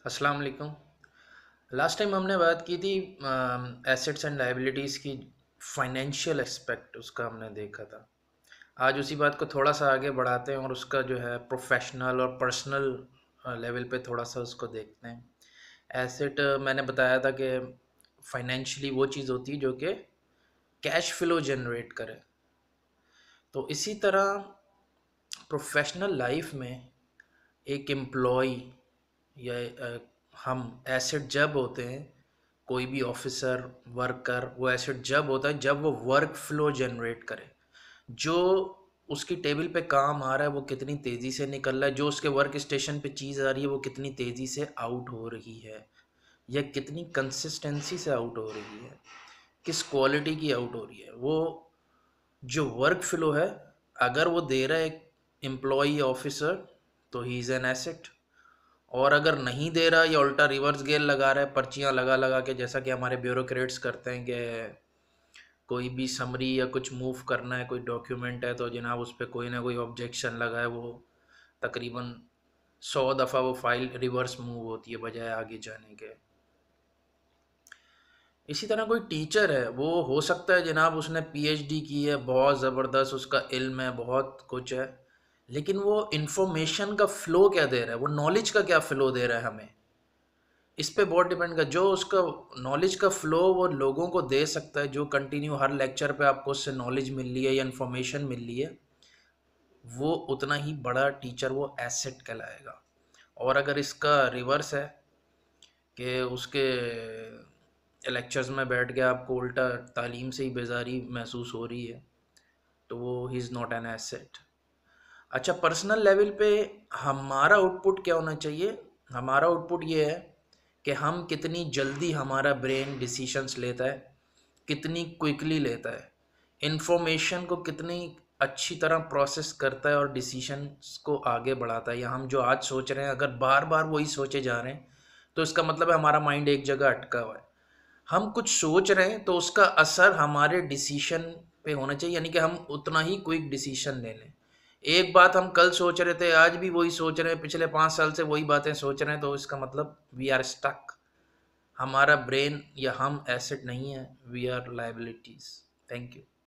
अस्सलाम वालेकुम। Last time हमने बात की थी एसेट्स एंड लायबिलिटीज़ की फाइनेंशियल एस्पेक्ट उसका हमने देखा था। आज उसी बात को थोड़ा सा आगे बढ़ाते हैं और उसका जो है प्रोफेशनल और पर्सनल लेवल पे थोड़ा सा उसको देखते हैं। एसेट मैंने बताया था कि फाइनेंशियली वो चीज़ होती है जो कि कैश फ्लो जनरेट करे। तो इसी तरह प्रोफेशनल लाइफ में एक एम्प्लॉय या हम एसेट जब होते हैं, कोई भी ऑफिसर वर्कर वो एसेट जब होता है जब वो वर्क फ्लो जनरेट करे। जो उसकी टेबल पे काम आ रहा है वो कितनी तेज़ी से निकल रहा है, जो उसके वर्क स्टेशन पे चीज़ आ रही है वो कितनी तेज़ी से आउट हो रही है या कितनी कंसिस्टेंसी से आउट हो रही है, किस क्वालिटी की आउट हो रही है। वो जो वर्क फ्लो है, अगर वो दे रहा है एम्प्लॉई ऑफिसर तो ही इज़ एन एसेट। और अगर नहीं दे रहा या उल्टा रिवर्स गेयर लगा रहा है, पर्चियाँ लगा लगा के, जैसा कि हमारे ब्यूरोक्रेट्स करते हैं कि कोई भी समरी या कुछ मूव करना है, कोई डॉक्यूमेंट है तो जनाब उस पर कोई ना कोई ऑब्जेक्शन लगा है, वो तकरीबन 100 दफ़ा वो फाइल रिवर्स मूव होती है बजाय आगे जाने के। इसी तरह कोई टीचर है, वो हो सकता है जनाब उसने पीएचडी की है, बहुत ज़बरदस्त उसका इल्म है, बहुत कुछ है, लेकिन वो इन्फॉर्मेशन का फ़्लो क्या दे रहा है, वो नॉलेज का क्या फ़्लो दे रहा है हमें, इस पे बहुत डिपेंड कर। जो उसका नॉलेज का फ़्लो वो लोगों को दे सकता है, जो कंटिन्यू हर लेक्चर पे आपको उससे नॉलेज मिल रही है या इन्फॉर्मेशन मिल रही है, वो उतना ही बड़ा टीचर, वो एसेट कहलाएगा। और अगर इसका रिवर्स है कि उसके लेक्चर्स में बैठ के आपको उल्टा तालीम से ही बेजारी महसूस हो रही है, तो वो he is not an asset. अच्छा, पर्सनल लेवल पे हमारा आउटपुट क्या होना चाहिए? हमारा आउटपुट ये है कि हम कितनी जल्दी हमारा ब्रेन डिसीशंस लेता है, कितनी क्विकली लेता है, इन्फॉर्मेशन को कितनी अच्छी तरह प्रोसेस करता है और डिसीशंस को आगे बढ़ाता है। या हम जो आज सोच रहे हैं अगर बार बार वही सोचे जा रहे हैं तो इसका मतलब है हमारा माइंड एक जगह अटका हुआ है। हम कुछ सोच रहे हैं तो उसका असर हमारे डिसीशन पे होना चाहिए, यानी कि हम उतना ही क्विक डिसीशन ले लें। एक बात हम कल सोच रहे थे, आज भी वही सोच रहे हैं, पिछले 5 साल से वही बातें सोच रहे हैं, तो इसका मतलब वी आर स्टक। हमारा ब्रेन या हम एसेट नहीं है, we are liabilities. Thank you.